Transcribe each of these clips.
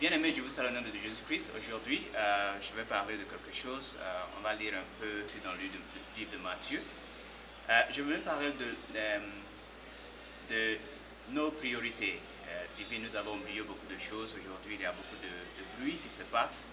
Bien-aimés, je vous salue au nom de Jésus-Christ. Aujourd'hui, je vais parler de quelque chose. On va lire un peu aussi dans le livre de Matthieu. Je vais parler de nos priorités divines. Nous avons oublié beaucoup de choses. Aujourd'hui, il y a beaucoup de bruit qui se passe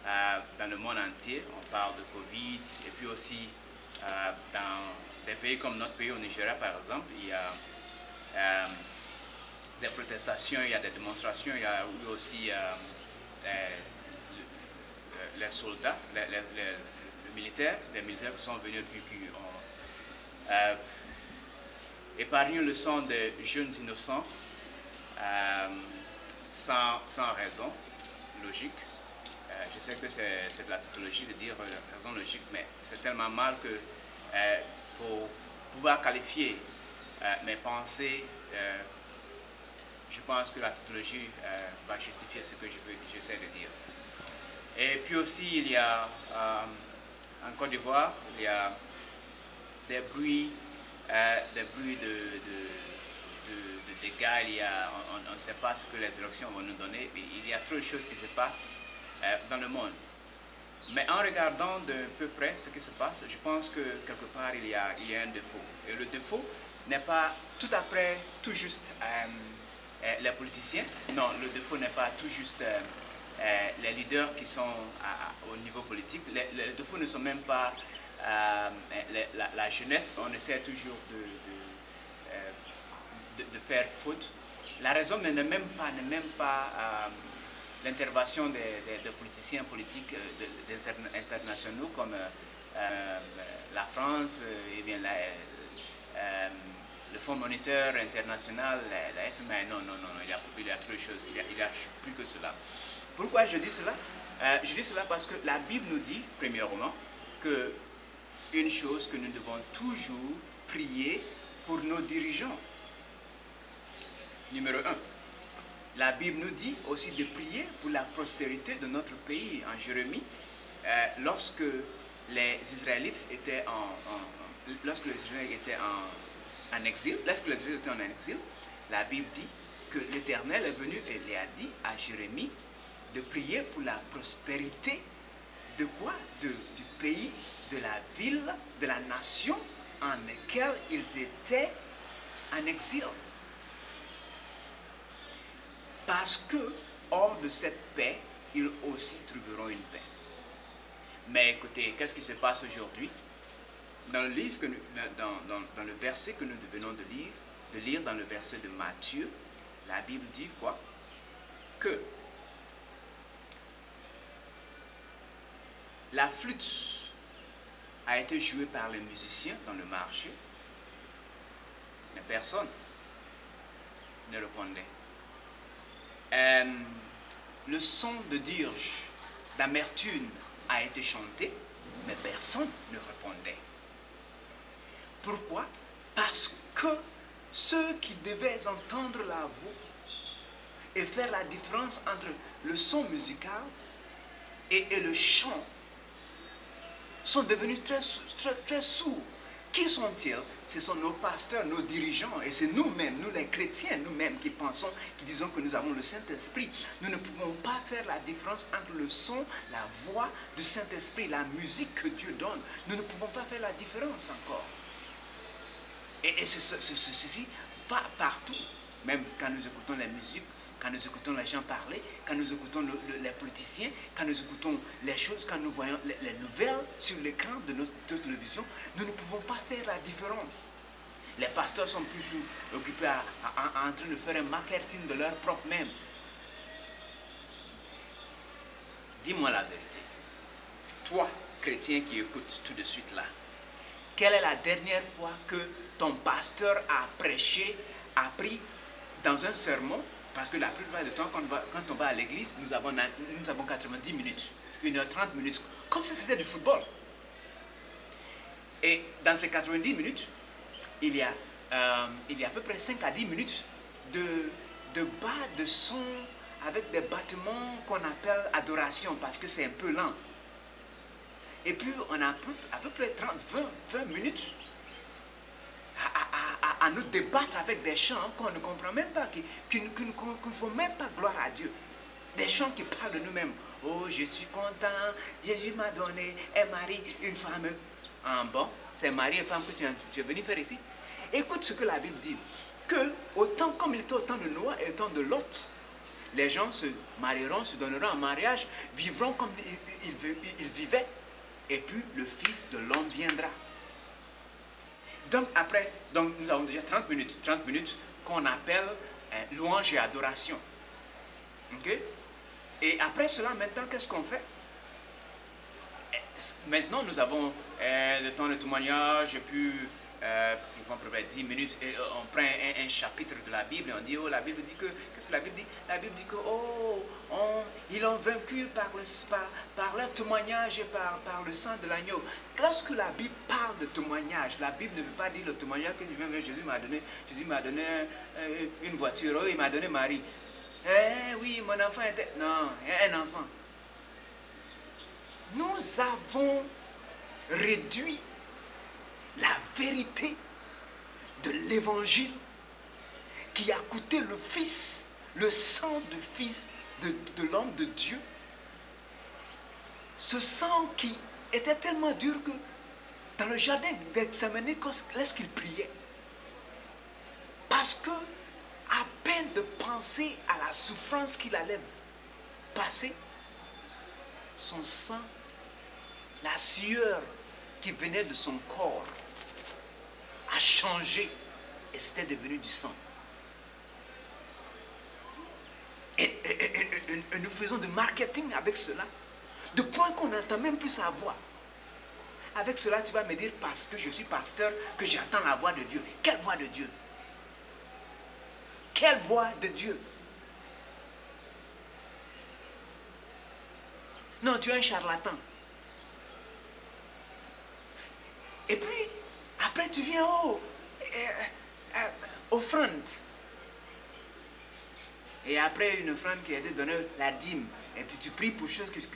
dans le monde entier. On parle de Covid et puis aussi dans des pays comme notre pays au Nigeria, par exemple, il y a des protestations, il y a des démonstrations, il y a eu aussi les soldats, les militaires qui sont venus puis épargner le sang des jeunes innocents sans raison logique. Je sais que c'est de la tautologie de dire raison logique, mais c'est tellement mal que pour pouvoir qualifier mes pensées, je pense que la tautologie va justifier ce que j'essaie de dire. Et puis aussi, il y a en Côte d'Ivoire, il y a des bruits de dégâts. On ne sait pas ce que les élections vont nous donner. Il y a trop de choses qui se passent dans le monde. Mais en regardant de peu près ce qui se passe, je pense que quelque part il y a un défaut. Et le défaut n'est pas tout juste les politiciens. Non, le défaut n'est pas tout juste les leaders qui sont au niveau politique. Les défauts ne sont même pas la jeunesse. On essaie toujours de faire faute. La raison n'est même pas l'intervention des politiciens politiques des internationaux comme la France, et bien le Fonds monétaire international, la FMI. Non, il y a trop de choses, il y a plus que cela. Pourquoi je dis cela? Je dis cela parce que la Bible nous dit, premièrement, que une chose, que nous devons toujours prier pour nos dirigeants. Numéro 1. La Bible nous dit aussi de prier pour la prospérité de notre pays. En Jérémie, lorsque les Israélites étaient en exil, la Bible dit que l'Éternel est venu et lui a dit à Jérémie de prier pour la prospérité de quoi? Du pays, de la ville, de la nation en laquelle ils étaient en exil. Parce que, hors de cette paix, ils aussi trouveront une paix. Mais écoutez, qu'est-ce qui se passe aujourd'hui? Dans le livre dans le verset que nous venons de lire dans le verset de Matthieu, la Bible dit quoi? Que la flûte a été jouée par les musiciens dans le marché, mais personne ne répondait. Le son de dirge, d'amertume a été chanté, mais personne ne répondait. Pourquoi? Parce que ceux qui devaient entendre la voix et faire la différence entre le son musical et le chant sont devenus très sourds. Qui sont-ils? Ce sont nos pasteurs, nos dirigeants, et c'est nous-mêmes, nous les chrétiens, nous-mêmes qui pensons, qui disons que nous avons le Saint-Esprit. Nous ne pouvons pas faire la différence entre le son, la voix du Saint-Esprit, la musique que Dieu donne. Nous ne pouvons pas faire la différence encore. Et ceci va partout, même quand nous écoutons la musique, quand nous écoutons les gens parler, quand nous écoutons les politiciens, quand nous écoutons les choses, quand nous voyons les nouvelles sur l'écran de notre télévision, nous ne pouvons pas faire la différence. Les pasteurs sont plus occupés en train de faire un marketing de leur propre même. Dis-moi la vérité. Toi, chrétien qui écoutes tout de suite là, quelle est la dernière fois que ton pasteur a prêché, a pris dans un sermon? Parce que la plupart du temps, quand on va à l'église, nous avons 90 minutes, 1h30 minutes, comme si c'était du football. Et dans ces 90 minutes, il y a à peu près 5 à 10 minutes de bas de son avec des battements qu'on appelle adoration, parce que c'est un peu lent. Et puis, on a à peu près 20 minutes à nous débattre avec des chants qu'on ne comprend même pas, qu'il ne faut même pas gloire à Dieu. Des chants qui parlent de nous-mêmes. Oh, je suis content, Jésus m'a donné un mari, une femme. Ah bon, c'est mari et femme que tu es venu faire ici. Écoute ce que la Bible dit. Que, autant comme il était au temps de Noah et au temps de Lot, les gens se marieront, se donneront en mariage, vivront comme ils vivaient. Et puis le Fils de l'homme viendra. Donc après, nous avons déjà 30 minutes qu'on appelle louange et adoration. Ok? Et après cela, maintenant, qu'est-ce qu'on fait? Maintenant, nous avons le temps de témoignage, et puis ils vont près 10 minutes, et on prend un chapitre de la Bible, et on dit, oh, la Bible dit que, qu'est-ce que la Bible dit? La Bible dit que, oh, ils ont vaincu par leur témoignage et par le sang de l'agneau. Lorsque la Bible parle de témoignage, la Bible ne veut pas dire le témoignage que Jésus m'a donné une voiture, oh, il m'a donné Marie. Oui, mon enfant était... Non, un enfant. Nous avons réduit la vérité de l'évangile qui a coûté le Fils, le sang du Fils de l'homme de Dieu. Ce sang qui était tellement dur que dans le jardin d'Gethsémani, lorsqu'il priait, parce que à peine de penser à la souffrance qu'il allait passer, son sang, la sueur qui venait de son corps a changé et c'était devenu du sang. Et nous faisons du marketing avec cela, de point qu'on n'entend même plus sa voix. Avec cela, tu vas me dire, parce que je suis pasteur, que j'entends la voix de Dieu. Quelle voix de Dieu? Quelle voix de Dieu? Non, tu es un charlatan. Et puis, après tu viens, offrande. Et après une offrande qui a été donnée, la dîme. Et puis tu pries pour ceux qui...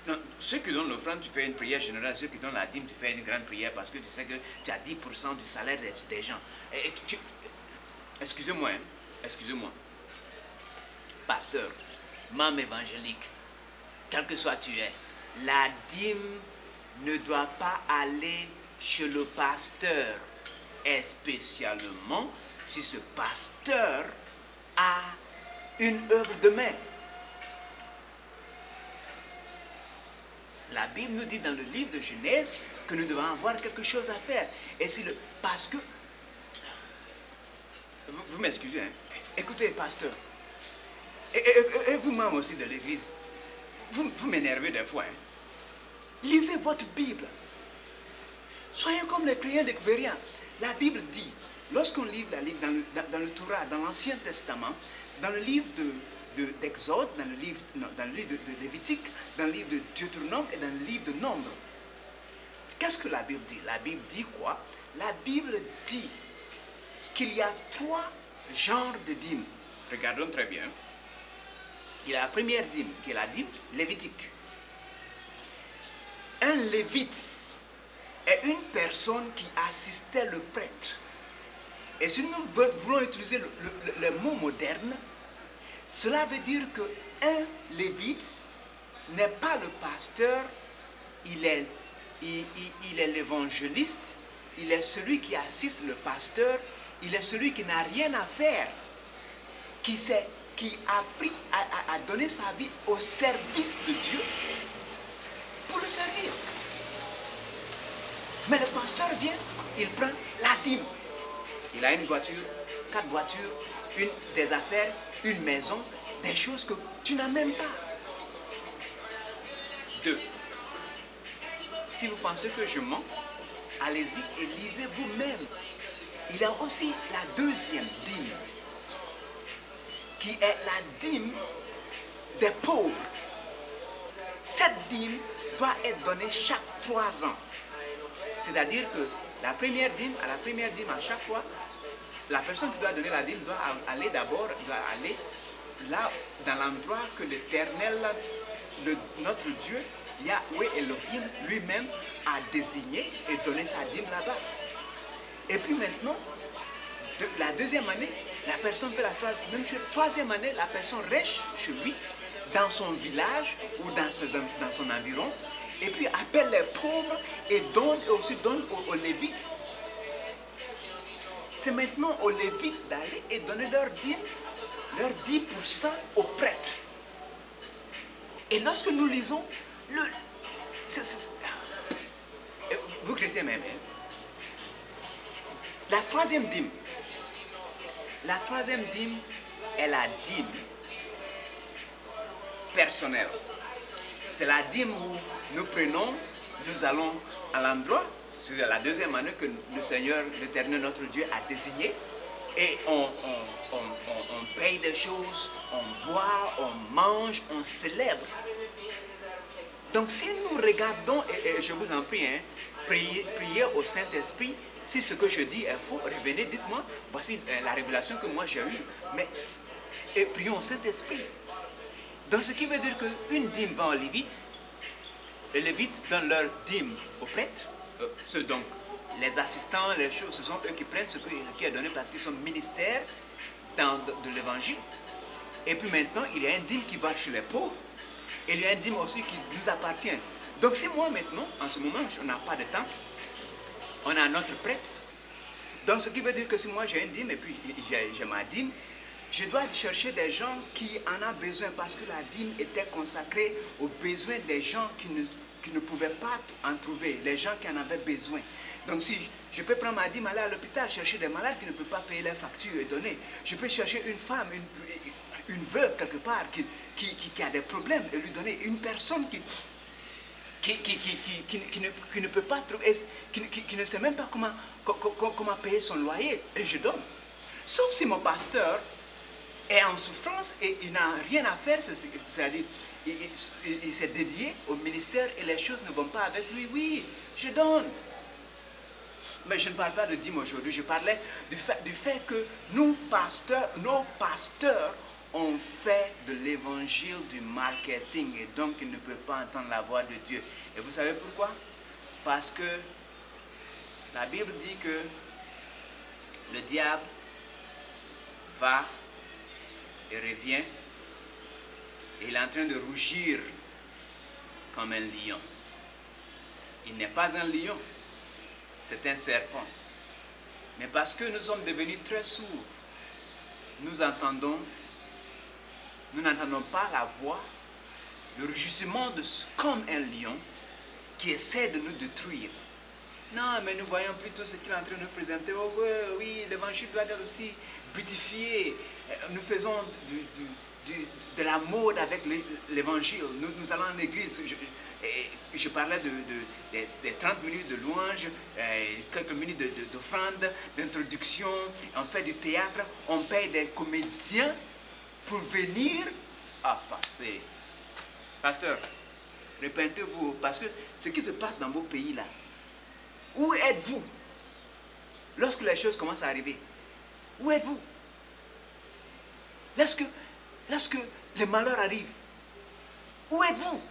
Non, ceux qui donnent l'offrande, tu fais une prière générale. Ceux qui donnent la dîme, tu fais une grande prière parce que tu sais que tu as 10% du salaire des gens. Excusez-moi, hein, excusez-moi. Pasteur, membre évangélique, quel que soit tu es, la dîme ne doit pas aller chez le pasteur, et spécialement si ce pasteur a une œuvre de main. La Bible nous dit dans le livre de Genèse que nous devons avoir quelque chose à faire. Et c'est parce que... Vous m'excusez, hein? Écoutez, pasteur, et vous-même aussi de l'église, vous m'énervez des fois. Hein? Lisez votre Bible. Soyez comme les croyants de Beria. La Bible dit, lorsqu'on lit dans le Torah, dans l'Ancien Testament, dans le livre d'Exode, dans le livre de Lévitique, dans le livre de Deutéronome et dans le livre de Nombre, qu'est-ce que la Bible dit? La Bible dit quoi? La Bible dit qu'il y a 3 genres de dîmes. Regardons très bien. Il y a la première dîme, qui est la dîme lévitique. Un lévite est une personne qui assistait le prêtre. Et si nous voulons utiliser le mot moderne, cela veut dire qu'un lévite n'est pas le pasteur, il est l'évangéliste, il est celui qui assiste le pasteur, il est celui qui n'a rien à faire, qui a appris à donner sa vie au service de Dieu pour le servir. Mais le pasteur vient, il prend la dîme. Il a une voiture, 4 voitures, des affaires, une maison, des choses que tu n'as même pas. 2. Si vous pensez que je mens, allez-y et lisez vous-même. Il y a aussi la deuxième dîme, qui est la dîme des pauvres. Cette dîme doit être donnée chaque 3 ans. C'est-à-dire que la première dîme, à chaque fois, la personne qui doit donner la dîme doit aller là, dans l'endroit que l'Éternel, notre Dieu, Yahweh Elohim lui-même a désigné et donné sa dîme là-bas. Et puis maintenant, la deuxième année, la personne fait même chose. 3e année, la personne reste chez lui dans son village ou dans son environ, et puis appelle les pauvres et donne aux Lévites. C'est maintenant aux Lévites d'aller et donner leur 10% aux prêtres. Et lorsque nous lisons, vous chrétiens même, hein? La troisième dîme est la dîme personnelle. C'est la dîme où nous prenons, nous allons à l'endroit, c'est la deuxième année que le Seigneur, l'Éternel, notre Dieu, a désigné, et on paye des choses, on boit, on mange, on célèbre. Donc si nous regardons, et je vous en prie, hein, priez au Saint-Esprit. Si ce que je dis est faux, revenez, dites-moi, voici la révélation que moi j'ai eue. Mais prions au Saint-Esprit. Donc ce qui veut dire qu'une dîme va aux Lévites, les Lévites donnent leur dîme aux prêtres, donc les assistants, les choses, ce sont eux qui prennent ce qui est donné parce qu'ils sont ministères de l'évangile. Et puis maintenant, il y a une dîme qui va chez les pauvres, et il y a une dîme aussi qui nous appartient. Donc si moi maintenant, en ce moment, on n'a pas de temps, on a notre prêtre. Donc ce qui veut dire que si moi j'ai une dîme et puis j'ai ma dîme, je dois chercher des gens qui en ont besoin parce que la dîme était consacrée aux besoins des gens qui ne pouvaient pas en trouver, les gens qui en avaient besoin. Donc si je peux prendre ma dîme, aller à l'hôpital, chercher des malades qui ne peuvent pas payer leurs factures et donner. Je peux chercher une femme, une veuve quelque part qui a des problèmes et lui donner. Une personne qui ne peut pas trouver, qui ne sait même pas comment payer son loyer, et je donne. Sauf si mon pasteur est en souffrance et il n'a rien à faire, c'est-à-dire il s'est dédié au ministère et les choses ne vont pas avec lui, oui, je donne. Mais je ne parle pas de dîme aujourd'hui, je parlais du fait que nos pasteurs ont fait de l'évangile du marketing et donc ils ne peuvent pas entendre la voix de Dieu. Et vous savez pourquoi? Parce que la Bible dit que le diable va et revient et il est en train de rougir comme un lion. Il n'est pas un lion, c'est un serpent. Mais parce que nous sommes devenus très sourds, nous n'entendons pas la voix, le rugissement comme un lion qui essaie de nous détruire. Non, mais nous voyons plutôt ce qu'il est en train de nous présenter. Oh oui, l'évangile doit être aussi beautifié. Nous faisons de la mode avec l'évangile. Nous allons en église. Je parlais des 30 minutes de louange, quelques minutes d'offrande, d'introduction. On fait du théâtre. On paye des comédiens pour venir à passer. Pasteur, repentez-vous, parce que ce qui se passe dans vos pays là, où êtes-vous lorsque les choses commencent à arriver? Où êtes-vous? Lorsque les malheurs arrivent, où êtes-vous?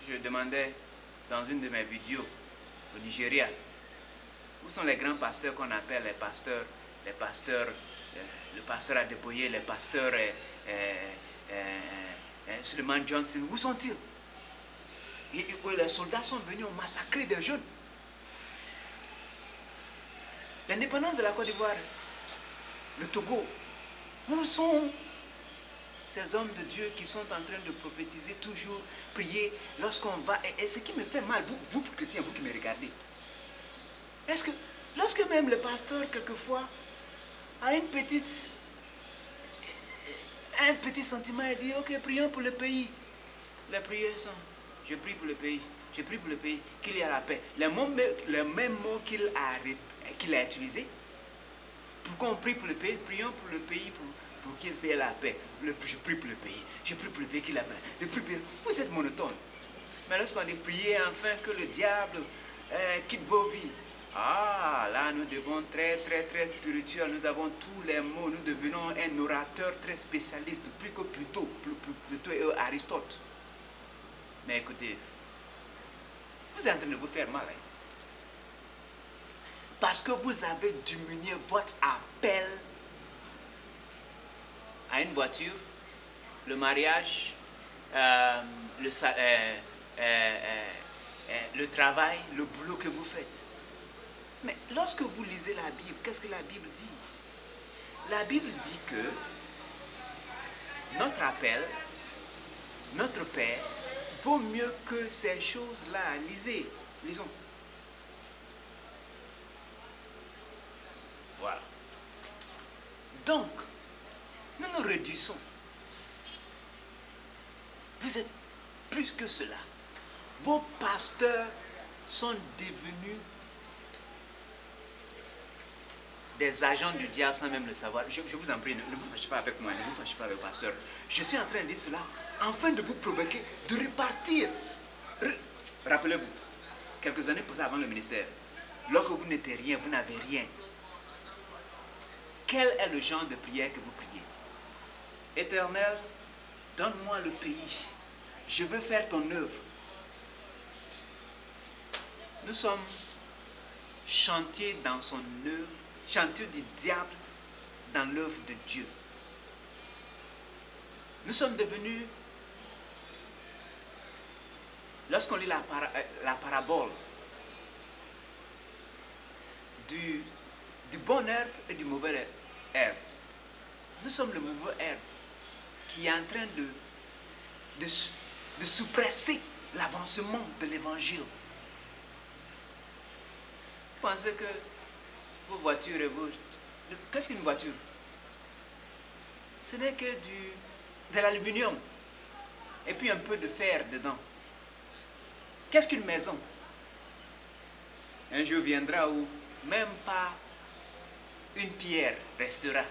Je demandais dans une de mes vidéos au Nigeria, où sont les grands pasteurs qu'on appelle les pasteurs, le pasteur Adeboye, les pasteurs Suleiman Johnson, où sont-ils? Et les soldats sont venus, ont massacré des jeunes. L'indépendance de la Côte d'Ivoire, le Togo, où sont ces hommes de Dieu qui sont en train de prophétiser toujours, prier, lorsqu'on va, et ce qui me fait mal, vous chrétiens, vous qui me regardez, est-ce que, lorsque même le pasteur, quelquefois, a un petit sentiment et dit, ok, prions pour le pays, les prières sont, je prie pour le pays, je prie pour le pays, qu'il y ait la paix. Les mêmes mots qu'il a utilisés, pour qu'on prie pour le pays, prions pour le pays, pour qu'il ait la paix. Je prie pour le pays, je prie pour le pays qu'il a la paix. Vous êtes monotone. Mais lorsqu'on dit prier enfin que le diable quitte vos vies, ah, là nous devons très spirituel, nous avons tous les mots, nous devenons un orateur très spécialiste, plus que plutôt Aristote. Mais écoutez, vous êtes en train de vous faire mal. Hein? Parce que vous avez diminué votre appel à une voiture, le mariage, le travail, le boulot que vous faites. Mais lorsque vous lisez la Bible, qu'est-ce que la Bible dit? La Bible dit que notre appel, notre Père, vaut mieux que ces choses-là. Lisons. Voilà. Donc, nous nous réduisons. Vous êtes plus que cela. Vos pasteurs sont devenus des agents du diable sans même le savoir. Je vous en prie, ne vous fâchez pas avec moi, ne vous fâchez pas avec le pasteur. Je suis en train de dire cela afin de vous provoquer, de repartir. Rappelez-vous, quelques années plus avant le ministère, lorsque vous n'étiez rien, vous n'avez rien. Quel est le genre de prière que vous priez? Éternel, donne-moi le pays. Je veux faire ton œuvre. Nous sommes chantiers dans son œuvre, chantiers du diable dans l'œuvre de Dieu. Nous sommes devenus, lorsqu'on lit la parabole du bon herbe et du mauvais herbe, nous sommes le mauvais herbe qui est en train de suppresser l'avancement de l'évangile. Vous pensez que vos voitures et vos... Qu'est-ce qu'une voiture? Ce n'est que de l'aluminium et puis un peu de fer dedans. Qu'est-ce qu'une maison? Un jour viendra où même pas une pierre restera.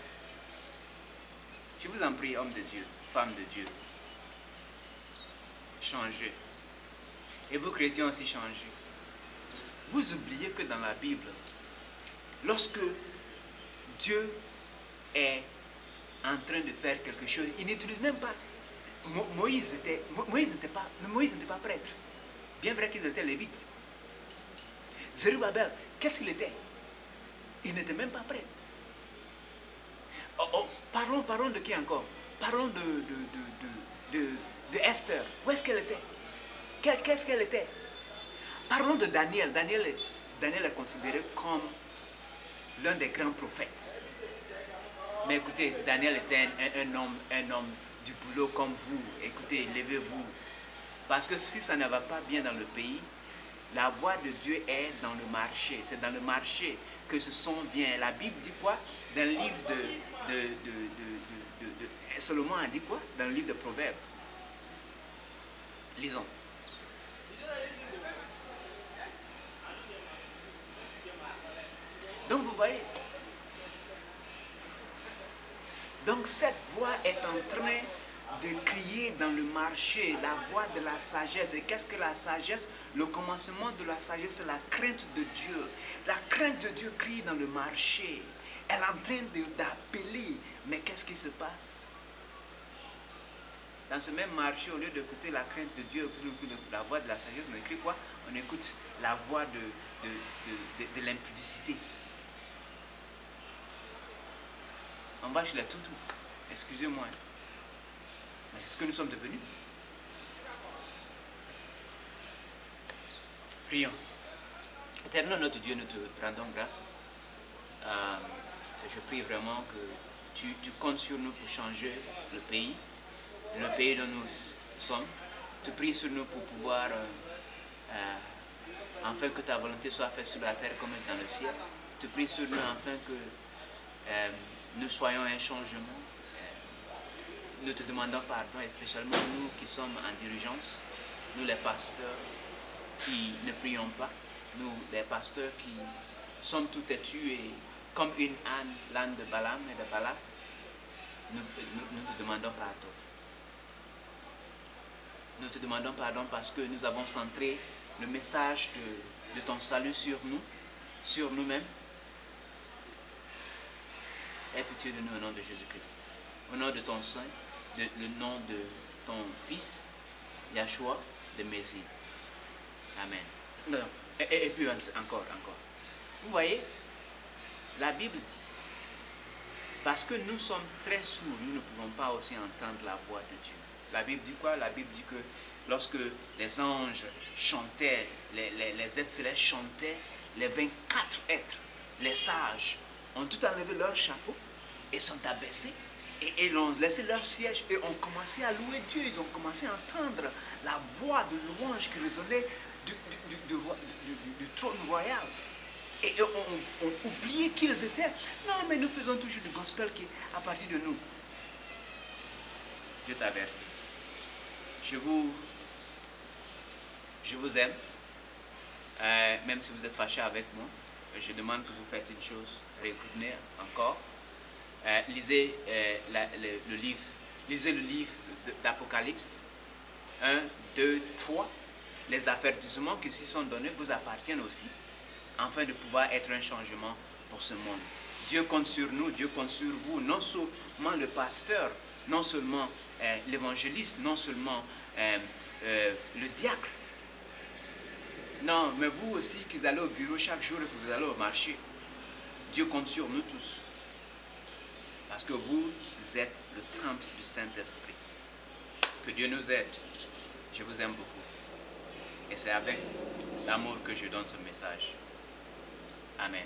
Je vous en prie, homme de Dieu, femme de Dieu, changez. Et vous chrétiens aussi changez. Vous oubliez que dans la Bible, lorsque Dieu est en train de faire quelque chose, il n'utilise même pas... Moïse n'était pas prêtre. Bien vrai qu'ils étaient lévites. Zerubbabel, qu'est-ce qu'il était? Il n'était même pas prêtre. Parlons de qui encore? Parlons de Esther. Où est-ce qu'elle était? Qu'est-ce qu'elle était? Parlons de Daniel. Daniel est considéré comme l'un des grands prophètes. Mais écoutez, Daniel était un homme du boulot comme vous. Écoutez, levez-vous. Parce que si ça ne va pas bien dans le pays, la voix de Dieu est dans le marché. C'est dans le marché que ce son vient. La Bible dit quoi? Dans le livre de Salomon a dit quoi? Dans le livre de Proverbes. Lisons. Donc vous voyez. Donc cette voix est en train de crier dans le marché, la voix de la sagesse. Et qu'est-ce que la sagesse? Le commencement de la sagesse, c'est la crainte de Dieu. La crainte de Dieu crie dans le marché. Elle est en train d'appeler. Mais qu'est-ce qui se passe? Dans ce même marché, au lieu d'écouter la crainte de Dieu, la voix de la sagesse, on écrit quoi? On écoute la voix de l'impudicité. On va chez les toutous. Excusez-moi. Mais c'est ce que nous sommes devenus. Prions. Éternel notre Dieu, nous te rendons grâce. Je prie vraiment que tu comptes sur nous pour changer le pays dont nous sommes. Tu pries sur nous pour pouvoir, afin que ta volonté soit faite sur la terre comme dans le ciel. Tu pries sur nous afin que nous soyons un changement. Nous te demandons pardon, et spécialement nous qui sommes en dirigeance, nous les pasteurs qui ne prions pas, nous les pasteurs qui sommes tout têtus et comme une âne, l'âne de Balaam et de Balak, nous te demandons pardon. Nous te demandons pardon parce que nous avons centré le message de ton salut sur nous, sur nous-mêmes. Aie pitié de nous au nom de Jésus-Christ. Au nom de ton Saint, le nom de ton Fils, Yahshua, le Messie. Amen. Non. Et puis encore. Vous voyez, la Bible dit Parce que nous sommes très sourds, nous ne pouvons pas aussi entendre la voix de Dieu. La Bible dit quoi? La Bible dit que lorsque les anges chantaient, les êtres célestes chantaient, les 24 êtres, les sages, ont tout enlevé leur chapeau et sont abaissés. Et ils ont laissé leur siège et ont commencé à louer Dieu. Ils ont commencé à entendre la voix de louange qui résonnait du trône royal. Et on oubliait qui ils étaient. Non, mais nous faisons toujours du gospel qui est à partir de nous. Dieu t'avertit. Je vous aime. Même si vous êtes fâché avec moi, je demande que vous faites une chose. Réécoutez encore. Lisez le livre. Lisez le livre d'Apocalypse. 1, 2, 3. Les avertissements qui s'y sont donnés vous appartiennent aussi, afin de pouvoir être un changement pour ce monde. Dieu compte sur nous, Dieu compte sur vous, non seulement le pasteur, non seulement l'évangéliste, non seulement le diacre. Non, mais vous aussi qui allez au bureau chaque jour et que vous allez au marché. Dieu compte sur nous tous. Parce que vous êtes le temple du Saint-Esprit. Que Dieu nous aide. Je vous aime beaucoup. Et c'est avec l'amour que je donne ce message. Amen.